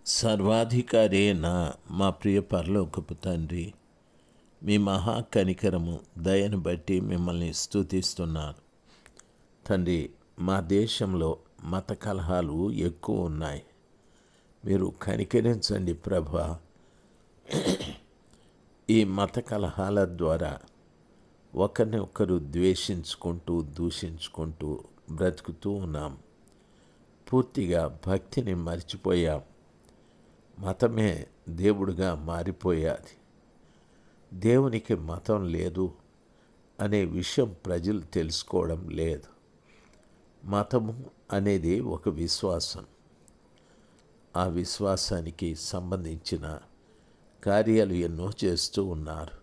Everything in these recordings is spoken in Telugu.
సర్వాధికారి అయిన మా ప్రియ పరలోకపు తండ్రి, మీ మహా కనికరము దయను బట్టి మిమ్మల్ని స్తుతిస్తున్నాను. తండ్రి, మా దేశంలో మత కలహాలు ఎక్కువ ఉన్నాయి. మీరు కనికరించండి ప్రభా. ఈ మత కలహాల ద్వారా ఒకరిని ఒకరు ద్వేషించుకుంటూ దూషించుకుంటూ బ్రతుకుతూ ఉన్నాం. పూర్తిగా భక్తిని మర్చిపోయాం. మతమే దేవుడిగా మారిపోయాది. దేవునికి మతం లేదు అనే విషయం ప్రజలు తెలుసుకోవడం లేదు. మతము అనేది ఒక విశ్వాసం. ఆ విశ్వాసానికి సంబంధించిన కార్యాలు ఎన్నో చేస్తూ ఉన్నారు.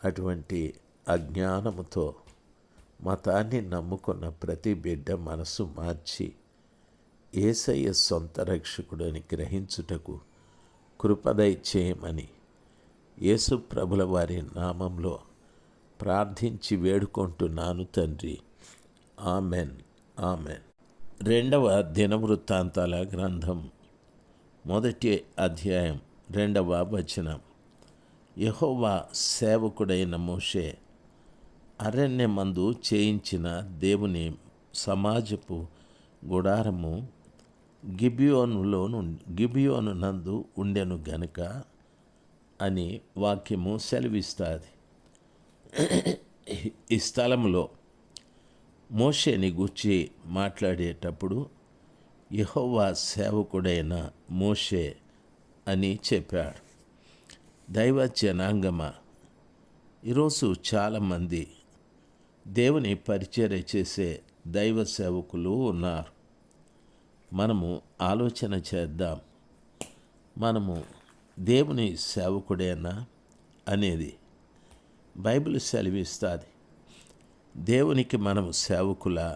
అటువంటి అజ్ఞానముతో మతాన్ని నమ్ముకున్న ప్రతి బిడ్డ మనసు మార్చి యేసయ్య సొంత రక్షకుడని గ్రహించుటకు కృపదయ చేయమని యేసు ప్రభుల వారి నామంలో ప్రార్థించి వేడుకుంటున్నాను తండ్రి. Amen, amen. 2వ దినవృత్తాంతాల గ్రంథం 1వ అధ్యాయం 2వ వచనం. యెహోవా సేవకుడైన మోషే అరణ్యమందు చేయించిన దేవుని సమాజపు గుడారము గిబియోను నందు ఉండెను గనుక అని వాక్యము సెలవిస్తుంది. ఈ స్థలంలో మోషేని గూర్చి మాట్లాడేటప్పుడు యెహోవా సేవకుడైన మోషే అని చెప్పాడు. దైవ జనాంగమా, ఈరోజు చాలామంది దేవుని పరిచర్య చేసే దైవ సేవకులు ఉన్నారు. మనము ఆలోచన చేద్దాం. మనము దేవుని సేవకుడేనా అనేది బైబిల్ సెలవిస్తుంది. దేవునికి మనం సేవకులా,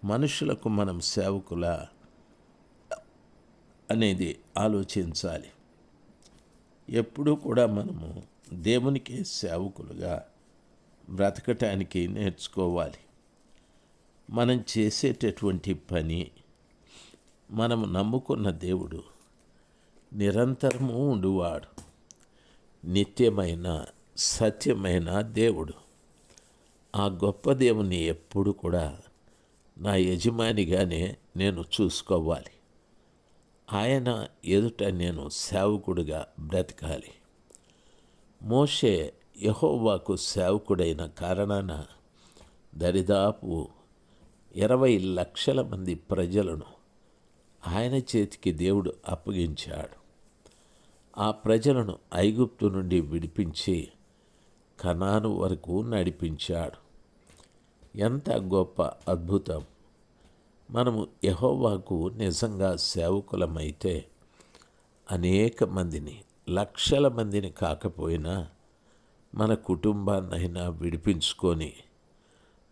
మనుషులకు మనం సేవకులా అనేది ఆలోచించాలి. ఎప్పుడూ కూడా మనము దేవునికి సేవకులుగా బ్రతకటానికి నేర్చుకోవాలి. మనం చేసేటటువంటి పని, మనము నమ్ముకున్న దేవుడు నిరంతరము ఉండువాడు. నిత్యమైన సత్యమైన దేవుడు. ఆ గొప్ప దేవుని ఎప్పుడు కూడా నా యజమానిగానే నేను చూసుకోవాలి. ఆయన ఎదుట నేను సేవకుడిగా బ్రతకాలి. మోషే యెహోవాకు సేవకుడైన కారణాన దరిదాపు 20 లక్షల మంది ప్రజలను ఆయన చేతికి దేవుడు అప్పగించాడు. ఆ ప్రజలను ఐగుప్తు నుండి విడిపించి కనాను వరకు నడిపించాడు. ఎంత గొప్ప అద్భుతం! మనము యెహోవాకు నిజంగా సేవకులమైతే అనేక మందిని, లక్షల మందిని కాకపోయినా మన కుటుంబాన్నైనా విడిపించుకొని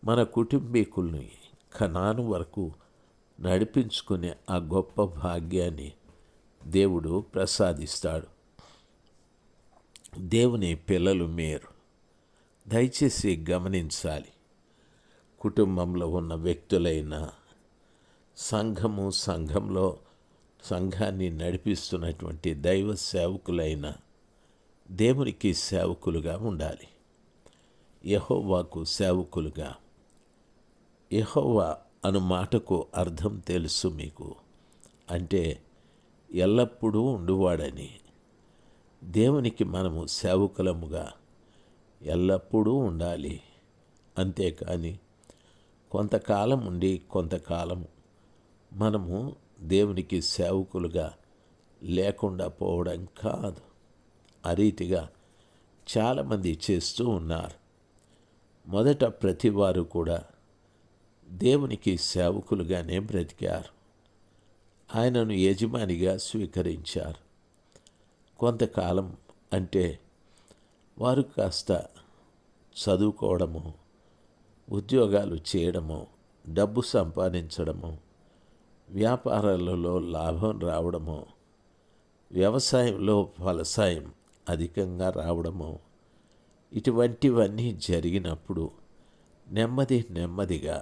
మన కుటుంబీకుల్ని కనాను వరకు నడిపించుకునే ఆ గొప్ప భాగ్యాన్ని దేవుడు ప్రసాదిస్తాడు. దేవుని పిల్లలు మీరు దయచేసి గమనించాలి. కుటుంబంలో ఉన్న వ్యక్తులైనా, సంఘాన్ని నడిపిస్తున్నటువంటి దైవ సేవకులైనా దేవునికి సేవకులుగా ఉండాలి. యెహోవాకు సేవకులుగా. యెహోవా అను మాటకు అర్థం తెలుసు మీకు. అంటే ఎల్లప్పుడూ ఉండువాడని. దేవునికి మనము సేవకులముగా ఎల్లప్పుడూ ఉండాలి. అంతేకాని కొంతకాలం ఉండి కొంతకాలం మనము దేవునికి సేవకులుగా లేకుండా పోవడం కాదు. ఆ రీతిగా చాలామంది చేస్తూ ఉన్నారు. మొదట ప్రతివారు కూడా దేవునికి సేవకులుగానే బ్రతికారు. ఆయనను యజమానిగా స్వీకరించారు. కొంతకాలం అంటే వారు కాస్త చదువుకోవడము, ఉద్యోగాలు చేయడము, డబ్బు సంపాదించడము, వ్యాపారాలలో లాభం రావడము, వ్యవసాయంలో ఫలసాయం అధికంగా రావడము, ఇటువంటివన్నీ జరిగినప్పుడు నెమ్మదిగా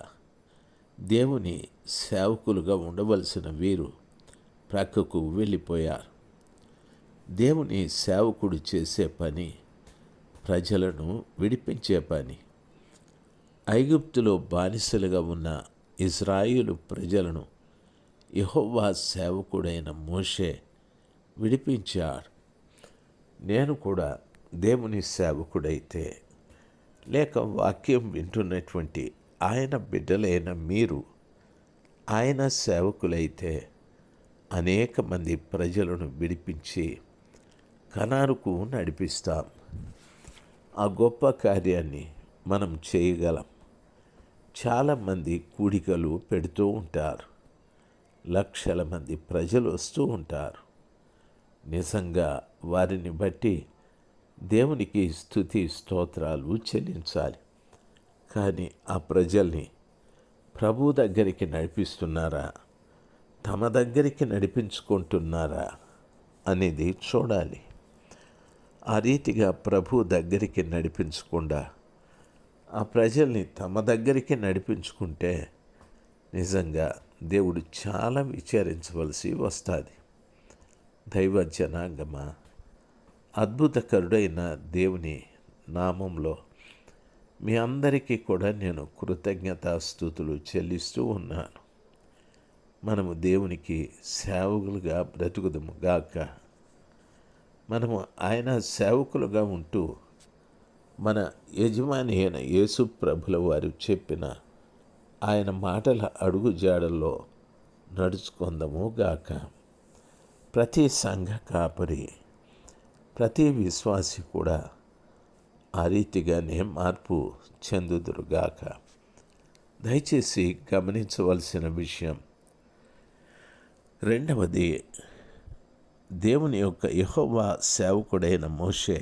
దేవుని సేవకులుగా ఉండవలసిన వీరు ప్రక్కకు వెళ్ళిపోయారు. దేవుని సేవకుడు చేసే పని ప్రజలను విడిపించే పని. ఐగుప్తులో బానిసలుగా ఉన్న ఇజ్రాయేలు ప్రజలను యెహోవా సేవకుడైన మోషే విడిపించాడు. నేను కూడా దేవుని సేవకుడైతే, లేక వాక్యం వింటున్నటువంటి ఆయన బిడ్డలైన మీరు ఆయన సేవకులైతే అనేక మంది ప్రజలను విడిపించి కనానుకు నడిపిస్తాం. ఆ గొప్ప కార్యాన్ని మనం చేయగలం. చాలామంది కూడికలు పెడుతూ ఉంటారు. లక్షల మంది ప్రజలు వస్తూ ఉంటారు. నిజంగా వారిని బట్టి దేవునికి స్తుతి స్తోత్రాలు చెల్లించాలి. కానీ ఆ ప్రజల్ని ప్రభు దగ్గరికి నడిపిస్తున్నారా, తమ దగ్గరికి నడిపించుకుంటున్నారా అనేది చూడాలి. ఆ రీతిగా ప్రభు దగ్గరికి నడిపించకుండా ఆ ప్రజల్ని తమ దగ్గరికి నడిపించుకుంటే నిజంగా దేవుడు చాలా విచారించవలసి వస్తుంది. దైవ జనాంగమా, అద్భుతకరుడైన దేవుని నామంలో మీ అందరికీ కూడా నేను కృతజ్ఞతాస్తుతులు చెల్లిస్తూ ఉన్నాను. మనము దేవునికి సేవకులుగా బ్రతుకుదము గాక. మనము ఆయన సేవకులుగా ఉంటూ మన యజమాని అయిన యేసు ప్రభుల వారు చెప్పిన ఆయన మాటల అడుగుజాడల్లో నడుచుకుందాము గాక. ప్రతి సంఘ కాపరి, ప్రతి విశ్వాసి కూడా ఆ రీతిగానే మార్పు చెందుదురుగాక. దయచేసి గమనించవలసిన విషయం రెండవది, దేవుని యొక్క యెహోవా సేవకుడైన మోషే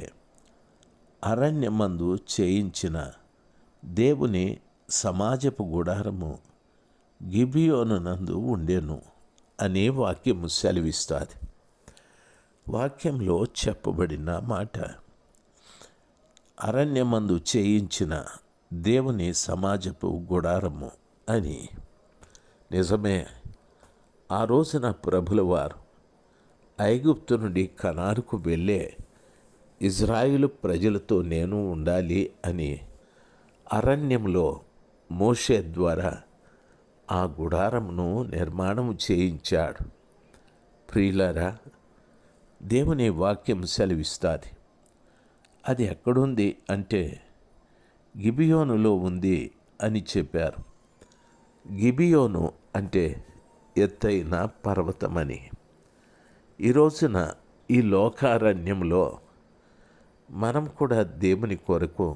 అరణ్యమందు చేయించిన దేవుని సమాజపు గుడారము గిబియోను నందు ఉండెను అనే వాక్యము సెలవిస్తుంది. వాక్యంలో చెప్పబడిన మాట అరణ్యమందు చేయించిన దేవుని సమాజపు గుడారము అని. నిజమే, ఆ రోజున ప్రభుల వారు ఐగుప్తు నుండి కనానుకు వెళ్ళే ఇజ్రాయేలు ప్రజలతో నేను ఉండాలి అని అరణ్యంలో మోషే ద్వారా ఆ గుడారమును నిర్మాణం చేయించాడు. ప్రియులారా, దేవుని వాక్యం సెలవిస్తుంది. అది ఎక్కడుంది అంటే గిబియోనులో ఉంది అని చెప్పారు. గిబియోను అంటే ఎత్తైన పర్వతమని. ఈ రోజున ఈ లోకారణ్యంలో మనం కూడా దేవుని కొరకు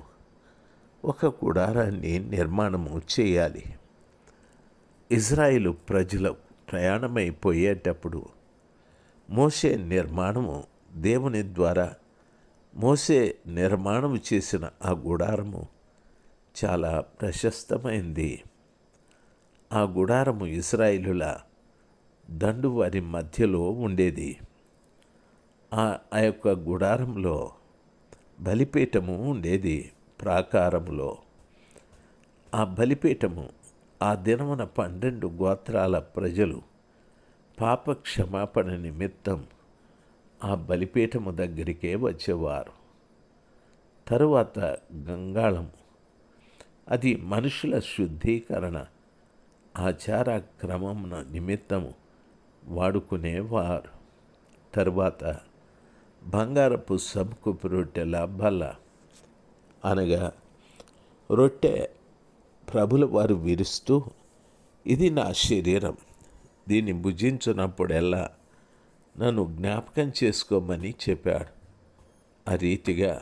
ఒక గుడారాన్ని నిర్మాణము చేయాలి. ఇజ్రాయేలు ప్రజలు ప్రయాణమైపోయేటప్పుడు మోషే నిర్మాణము, దేవుని ద్వారా మోషే నిర్మాణం చేసిన ఆ గుడారము చాలా ప్రశస్తమైంది. ఆ గుడారము ఇశ్రాయేలుల దండు వారి మధ్యలో ఉండేది. ఆ యొక్క గుడారంలో బలిపీఠము ఉండేది. ప్రాకారములో ఆ బలిపీఠము ఆ దినమున 12 గోత్రాల ప్రజలు పాప క్షమాపణ నిమిత్తం ఆ బలిపీఠము దగ్గరికే వచ్చేవారు. తరువాత గంగాళము, అది మనుషుల శుద్ధీకరణ ఆచార క్రమమున నిమిత్తము వాడుకునేవారు. తరువాత బంగారపు సంకుపు రొట్టెల బల్ల, అనగా రొట్టె ప్రభుల వారు విరుస్తూ, ఇది నా శరీరం, దీన్ని భుజించున్నప్పుడెల్లా నన్ను జ్ఞాపకం చేసుకోమని చెప్పాడు. ఆ రీతిగా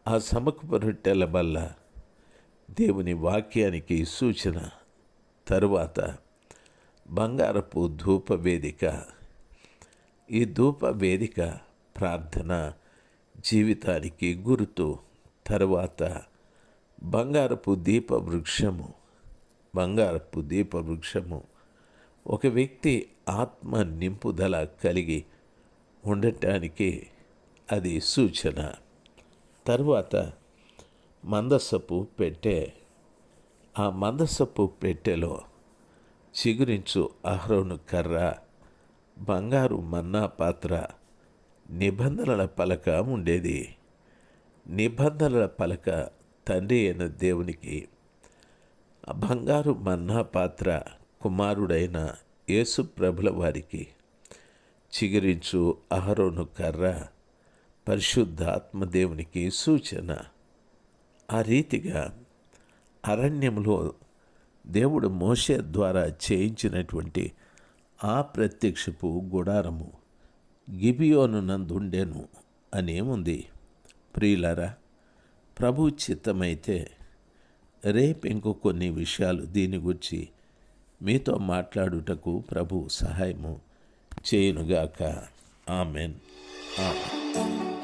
ఆ సమకపు రొట్టెల బల్ల దేవుని వాక్యానికి సూచన. తరువాత బంగారపు ధూపవేదిక, ఈ ధూపవేదిక ప్రార్థన జీవితానికి గుర్తు. తరువాత బంగారపు దీపవృక్షము, బంగారపు దీపవృక్షము ఒక వ్యక్తి ఆత్మ నింపుదల కలిగి ఉండటానికి అది సూచన. తరువాత మందసపు పెట్టె, ఆ మందసపు పెట్టెలో చిగురించు అహరోను కర్ర బంగారు మన్నా పాత్ర, నిబంధనల పలక ఉండేది. నిబంధనల పలక తండ్రి అయిన దేవునికి, ఆ బంగారు మన్నా పాత్ర కుమారుడైన యేసు ప్రభుల వారికి, చిగురించు అహరోను కర్ర పరిశుద్ధాత్మదేవునికి సూచన. ఆ రీతిగా అరణ్యంలో దేవుడు మోషే ద్వారా చేయించినటువంటి ఆ ప్రత్యక్షపు గుడారము గిబియోను నందుండెను అనేముంది. ప్రియులారా, ప్రభు చిత్తమైతే రేపు ఇంకో కొన్ని విషయాలు దీని గురించి మీతో మాట్లాడుటకు ప్రభు సహాయము చేయునుగాక. ఆమెన్. ఆమెన్.